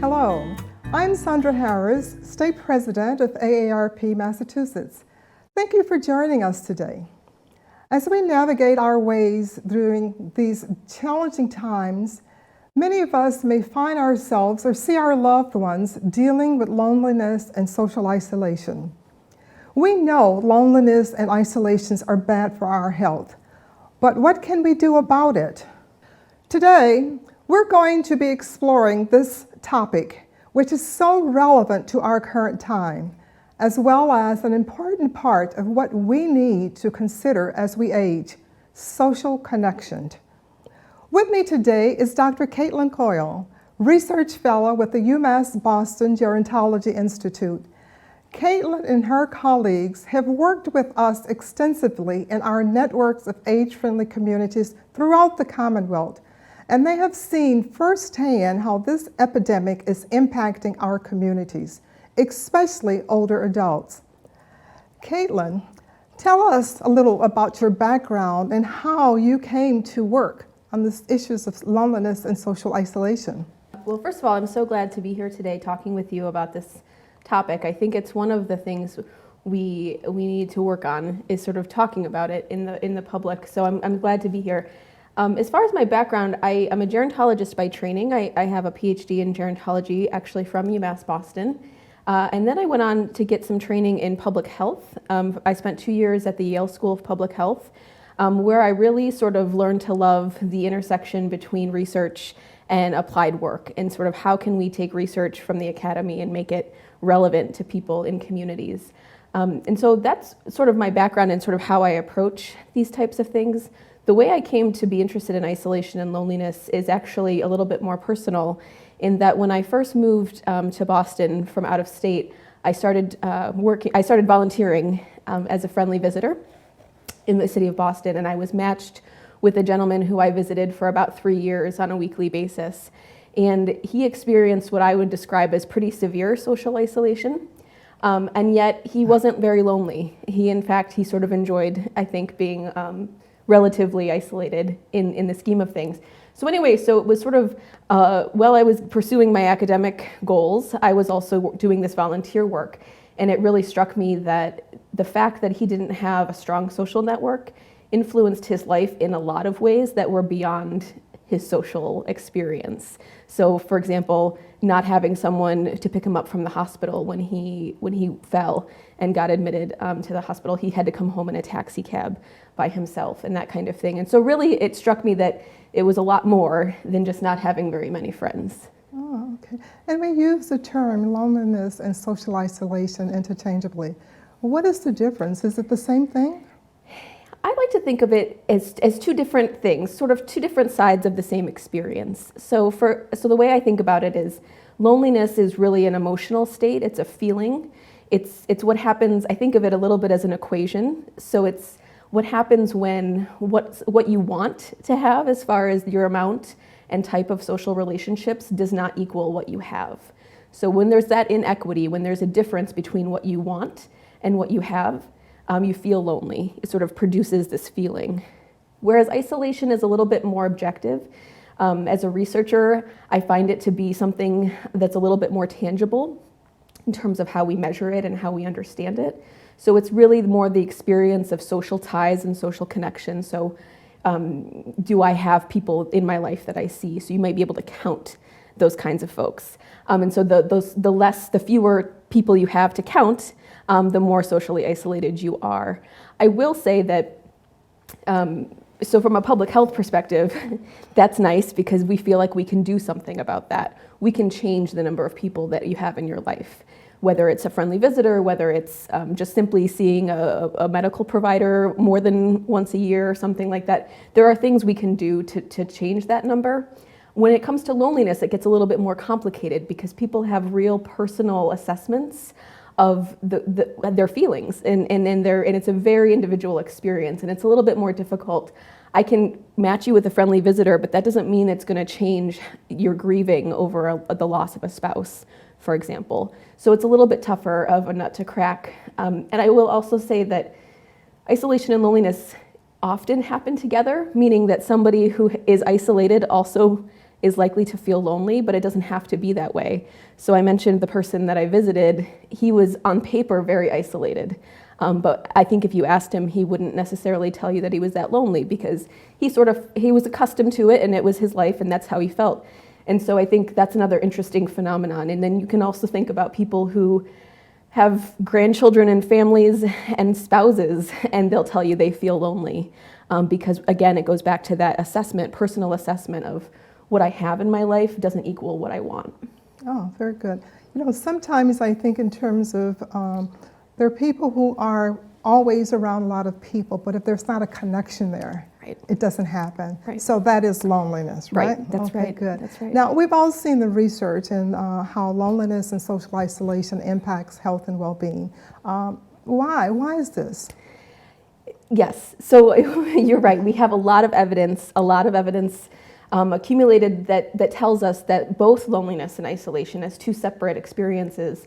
Hello, I'm Sandra Harris, State President of AARP Massachusetts. Thank you for joining us today. As we navigate our ways during these challenging times, many of us may find ourselves or see our loved ones dealing with loneliness and social isolation. We know loneliness and isolations are bad for our health, but what can we do about it? Today, we're going to be exploring this topic, which is so relevant to our current time, as well as an important part of what we need to consider as we age: social connection. With me today is Dr. Coyle, Research Fellow with the UMass Boston Gerontology Institute. Caitlin and her colleagues have worked with us extensively in our networks of age-friendly communities throughout the Commonwealth, and they have seen firsthand how this epidemic is impacting our communities, especially older adults. Caitlin, tell us a little about your background and how you came to work on the issues of loneliness and social isolation. Well, first of all, I'm so glad to be here today talking with you about this topic. I think it's one of the things we need to work on, is sort of talking about it in the public. So I'm glad to be here. As far as my background, I am a gerontologist by training. I have a PhD in gerontology, actually from UMass Boston. And then I went on to get some training in public health. I spent 2 years at the Yale School of Public Health, where I really sort of learned to love the intersection between research and applied work, and sort of how can we take research from the academy and make it relevant to people in communities. And so that's sort of my background and sort of how I approach these types of things. The way I came to be interested in isolation and loneliness is actually a little bit more personal, in that when I first moved to Boston from out of state, I started volunteering as a friendly visitor in the city of Boston, and I was matched with a gentleman who I visited for about 3 years on a weekly basis. And he experienced what I would describe as pretty severe social isolation, and yet he wasn't very lonely. In fact, he sort of enjoyed, I think, being relatively isolated in the scheme of things. So anyway, so it was sort of, while I was pursuing my academic goals, I was also doing this volunteer work. And it really struck me that the fact that he didn't have a strong social network influenced his life in a lot of ways that were beyond his social experience. So for example, not having someone to pick him up from the hospital when he fell and got admitted to the hospital, he had to come home in a taxi cab by himself, and that kind of thing. And so really it struck me that it was a lot more than just not having very many friends. Oh, okay. And we use the term loneliness and social isolation interchangeably. What is the difference? Is it the same thing? I like to think of it as two different things, sort of two different sides of the same experience. So the way I think about it is, loneliness is really an emotional state. It's a feeling. It's what happens. I think of it a little bit as an equation. So it's what happens when what you want to have as far as your amount and type of social relationships does not equal what you have. So when there's that inequity, when there's a difference between what you want and what you have, you feel lonely. It sort of produces this feeling. Whereas isolation is a little bit more objective. As a researcher, I find it to be something that's a little bit more tangible in terms of how we measure it and how we understand it. So it's really more the experience of social ties and social connection. So do I have people in my life that I see? So you might be able to count those kinds of folks. And so the fewer people you have to count, the more socially isolated you are. I will say that, so from a public health perspective, that's nice because we feel like we can do something about that. We can change the number of people that you have in your life, whether it's a friendly visitor, whether it's just simply seeing a medical provider more than once a year or something like that. There are things we can do to change that number. When it comes to loneliness, it gets a little bit more complicated because people have real personal assessments of their feelings, and it's a very individual experience, and it's a little bit more difficult. I can match you with a friendly visitor, but that doesn't mean it's going to change your grieving over the loss of a spouse, for example. So it's a little bit tougher of a nut to crack. And I will also say that isolation and loneliness often happen together, meaning that somebody who is isolated also is likely to feel lonely, but it doesn't have to be that way. So I mentioned the person that I visited, he was on paper very isolated. But I think if you asked him, he wouldn't necessarily tell you that he was that lonely, because he was accustomed to it and it was his life and that's how he felt. And so I think that's another interesting phenomenon. And then you can also think about people who have grandchildren and families and spouses, and they'll tell you they feel lonely. Because again, it goes back to that assessment, personal assessment of what I have in my life doesn't equal what I want. Oh, very good. Sometimes I think in terms of, there are people who are always around a lot of people, but if there's not a connection there, Right. it doesn't happen. Right. So that is loneliness, right? Right, that's okay, right. Good. That's right. Now, we've all seen the research and how loneliness and social isolation impacts health and well-being. Why? Why is this? Yes, so you're right. We have a lot of evidence accumulated that tells us that both loneliness and isolation, as two separate experiences,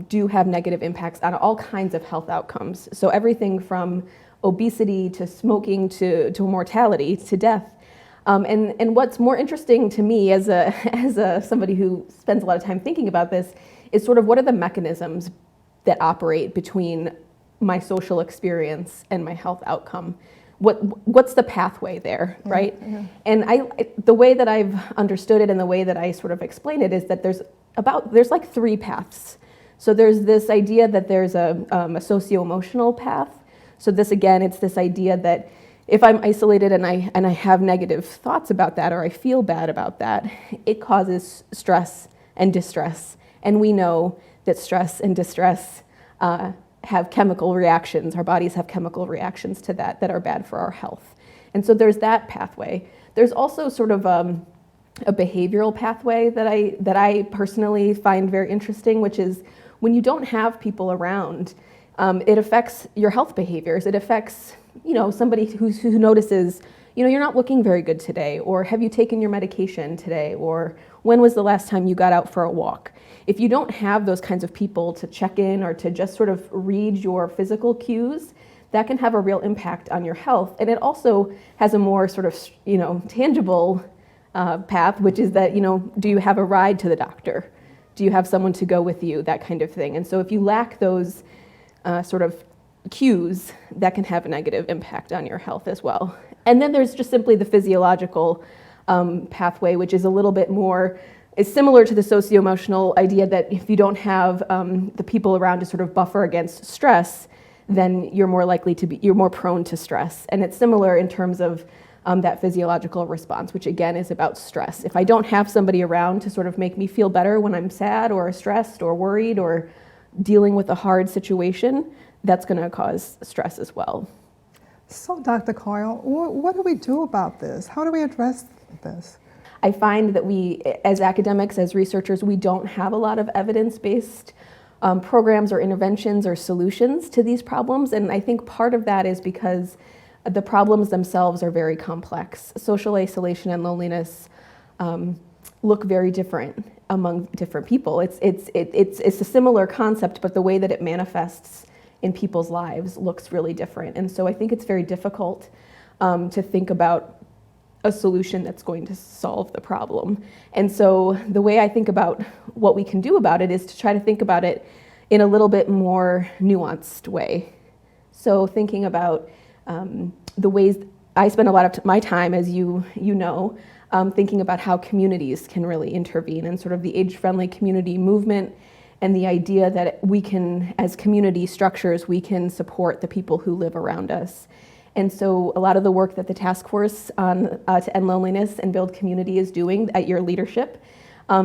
do have negative impacts on all kinds of health outcomes. So everything from obesity to smoking to mortality to death. And what's more interesting to me as somebody who spends a lot of time thinking about this is sort of what are the mechanisms that operate between my social experience and my health outcome. What's the pathway there, right? Yeah. And the way that I've understood it and the way that I sort of explain it is that there's like three paths. So there's this idea that there's a socio-emotional path. So this, again, it's this idea that if I'm isolated and I have negative thoughts about that, or I feel bad about that, it causes stress and distress. And we know that stress and distress have chemical reactions. Our bodies have chemical reactions to that are bad for our health. And so there's that pathway. There's also sort of a behavioral pathway that I personally find very interesting, which is when you don't have people around, it affects your health behaviors. It affects, somebody who notices, you're not looking very good today, or have you taken your medication today, or when was the last time you got out for a walk? If you don't have those kinds of people to check in or to just sort of read your physical cues, that can have a real impact on your health. And it also has a more sort of, tangible path, which is that, do you have a ride to the doctor? Do you have someone to go with you? That kind of thing. And so if you lack those sort of cues, that can have a negative impact on your health as well. And then there's just simply the physiological pathway, which is a little bit more, is similar to the socio-emotional idea that if you don't have the people around to sort of buffer against stress, then you're more prone to stress. And it's similar in terms of that physiological response, which again is about stress. If I don't have somebody around to sort of make me feel better when I'm sad or stressed or worried or dealing with a hard situation, that's going to cause stress as well. So, Dr. Coyle, what do we do about this? How do we address this? I find that we, as academics, as researchers, we don't have a lot of evidence-based programs or interventions or solutions to these problems. And I think part of that is because the problems themselves are very complex. Social isolation and loneliness look very different among different people. It's a similar concept, but the way that it manifests in people's lives looks really different. And so I think it's very difficult to think about a solution that's going to solve the problem. And so the way I think about what we can do about it is to try to think about it in a little bit more nuanced way. So thinking about the ways I spend a lot of my time, as you know, thinking about how communities can really intervene, and sort of the age-friendly community movement, and the idea that we can, as community structures, we can support the people who live around us. And so a lot of the work that the Task Force on to End Loneliness and Build Community is doing at your leadership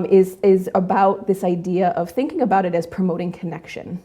is about this idea of thinking about it as promoting connection.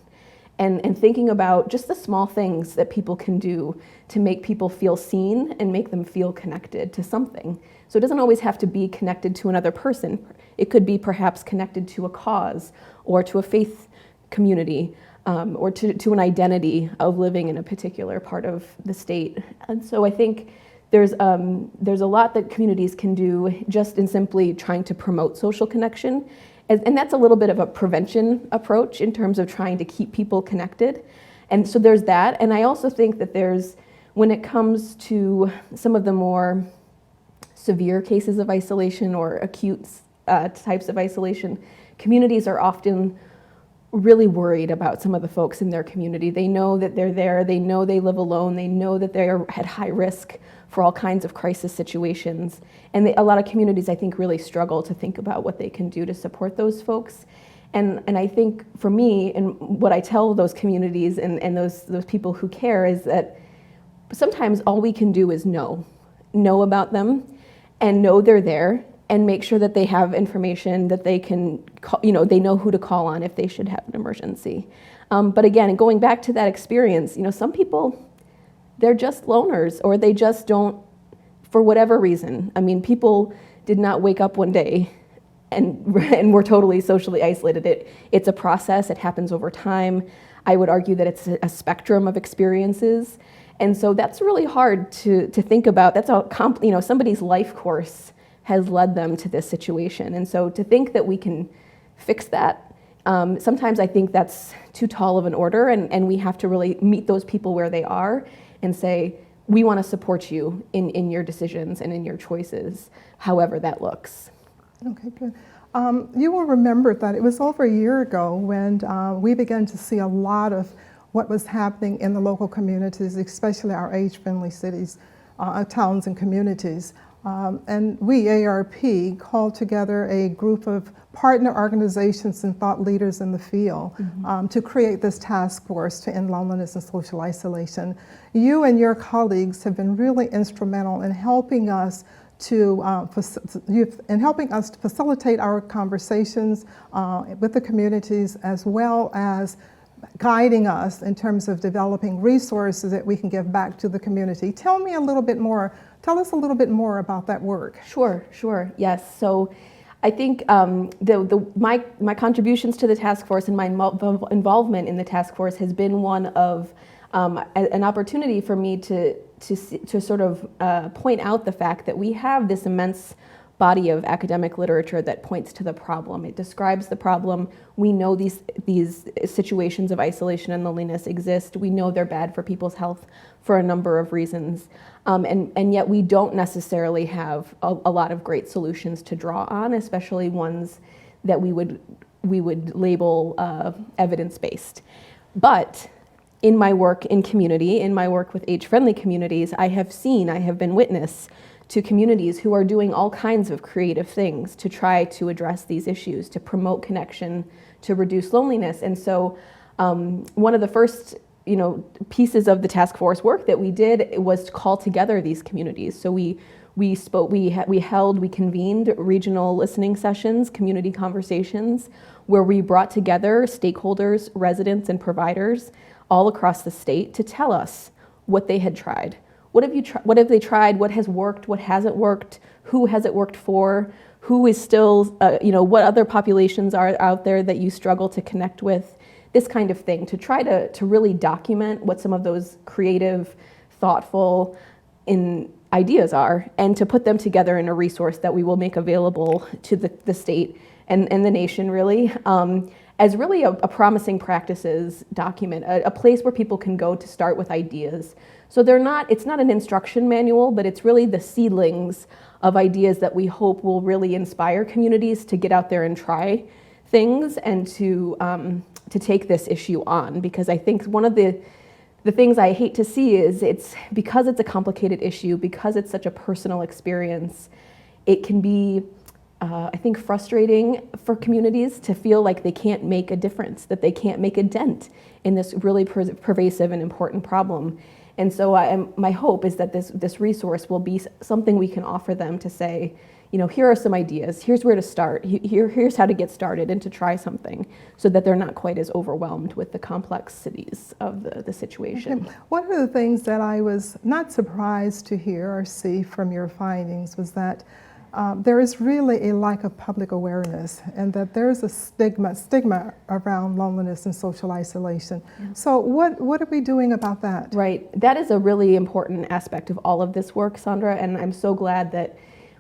And thinking about just the small things that people can do to make people feel seen and make them feel connected to something. So it doesn't always have to be connected to another person. It could be perhaps connected to a cause or to a faith community or to an identity of living in a particular part of the state. And so I think there's a lot that communities can do just in simply trying to promote social connection. And that's a little bit of a prevention approach in terms of trying to keep people connected. And so there's that. And I also think that when it comes to some of the more severe cases of isolation or acute types of isolation, communities are often really worried about some of the folks in their community. They know that they're there, they know they live alone, they know that they're at high risk for all kinds of crisis situations. And a lot of communities, I think, really struggle to think about what they can do to support those folks. And I think for me, and what I tell those communities and those people who care is that sometimes all we can do is know about them and know they're there, and make sure that they have information that they can, they know who to call on if they should have an emergency. But again, going back to that experience, some people, they're just loners, or they just don't, for whatever reason. I mean, people did not wake up one day and were totally socially isolated. It's a process, it happens over time. I would argue that it's a spectrum of experiences. And so that's really hard to think about. That's somebody's life course has led them to this situation. And so to think that we can fix that, sometimes I think that's too tall of an order, and we have to really meet those people where they are and say, we want to support you in your decisions and in your choices, however that looks. Okay, good. You will remember that it was over a year ago when we began to see a lot of what was happening in the local communities, especially our age-friendly cities, towns and communities. And we, AARP, called together a group of partner organizations and thought leaders in the field to create this task force to end loneliness and social isolation. You and your colleagues have been really instrumental in helping us to facilitate our conversations with the communities, as well as guiding us in terms of developing resources that we can give back to the community. Tell us a little bit more about that work. Sure, yes. So I think my contributions to the task force and my involvement in the task force has been one of an opportunity for me to sort of point out the fact that we have this immense body of academic literature that points to the problem. It describes the problem. We know these situations of isolation and loneliness exist. We know they're bad for people's health for a number of reasons. And yet we don't necessarily have a lot of great solutions to draw on, especially ones that we would label evidence-based. But in my work in community, in my work with age-friendly communities, I have been witness to communities who are doing all kinds of creative things to try to address these issues, to promote connection, to reduce loneliness. And so one of the first pieces of the task force work that we did was to call together these communities. So we convened regional listening sessions, community conversations, where we brought together stakeholders, residents, and providers all across the state to tell us what they had tried. What have they tried? What has worked? What hasn't worked? Who has it worked for? Who is still, what other populations are out there that you struggle to connect with? This kind of thing, to try to really document what some of those creative, thoughtful ideas are, and to put them together in a resource that we will make available to the state and the nation, really, as really a promising practices document, a place where people can go to start with ideas. So it's not an instruction manual, but it's really the seedlings of ideas that we hope will really inspire communities to get out there and try things and to take this issue on. Because I think one of the things I hate to see is because it's a complicated issue, because it's such a personal experience, it can be, I think, frustrating for communities to feel like they can't make a difference, that they can't make a dent in this really pervasive and important problem. And so my hope is that this resource will be something we can offer them to say, here are some ideas, here's where to start, here's how to get started and to try something, so that they're not quite as overwhelmed with the complexities of the situation. Okay. One of the things that I was not surprised to hear or see from your findings was that there is really a lack of public awareness, and that there's a stigma around loneliness and social isolation. Yeah. So what are we doing about that? Right. That is a really important aspect of all of this work, Sandra, and I'm so glad that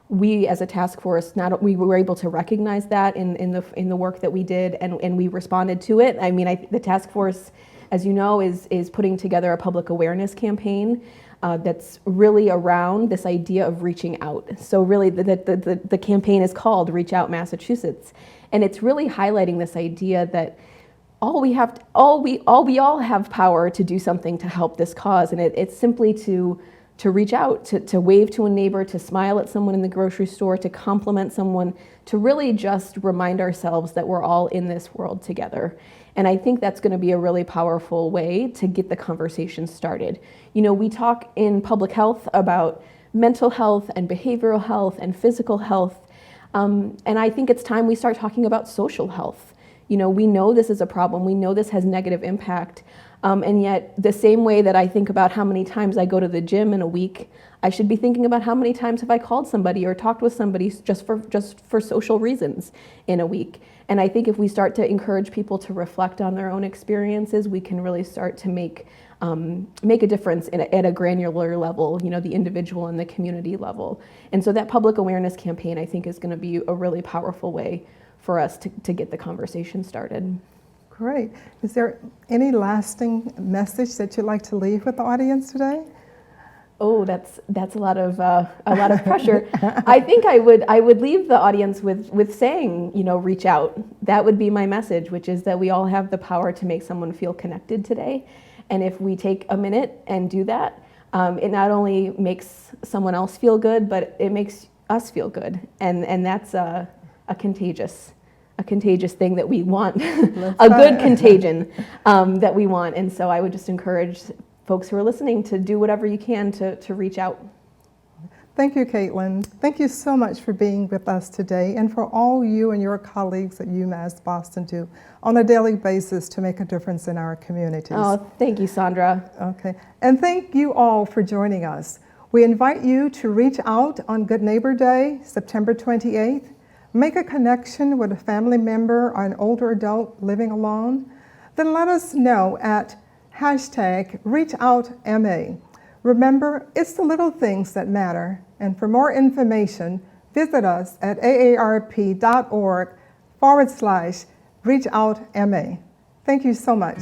we as a task force, we were able to recognize that in the work that we did, and we responded to it. I mean, the task force, as you know, is putting together a public awareness campaign. that's really around this idea of reaching out. So really the campaign is called Reach Out Massachusetts. And it's really highlighting this idea that we all have power to do something to help this cause. And it's simply to reach out, to wave to a neighbor, to smile at someone in the grocery store, to compliment someone, to really just remind ourselves that we're all in this world together. And I think that's going to be a really powerful way to get the conversation started. You know, we talk in public health about mental health and behavioral health and physical health. And I think it's time we start talking about social health. You know, we know this is a problem. We know this has negative impact. And yet the same way that I think about how many times I go to the gym in a week, I should be thinking about how many times have I called somebody or talked with somebody just for social reasons in a week. And I think if we start to encourage people to reflect on their own experiences, we can really start to make a difference at a granular level, you know, the individual and the community level. And so that public awareness campaign, I think, is going to be a really powerful way for us to get the conversation started. Great. Is there any lasting message that you'd like to leave with the audience today? Oh, that's a lot of pressure. I think I would leave the audience with saying, you know, reach out. That would be my message, which is that we all have the power to make someone feel connected today. And if we take a minute and do that, it not only makes someone else feel good, but it makes us feel good. And that's a contagious thing that we want, a good contagion that we want. And so I would just encourage folks who are listening to do whatever you can to reach out. Thank you, Caitlin. Thank you so much for being with us today and for all you and your colleagues at UMass Boston do on a daily basis to make a difference in our communities. Oh, thank you, Sandra. Okay. And thank you all for joining us. We invite you to reach out on Good Neighbor Day, September 28th. Make a connection with a family member or an older adult living alone. Then let us know at #ReachOutMA. Remember, it's the little things that matter. And for more information, visit us at aarp.org/reachoutma. Thank you so much.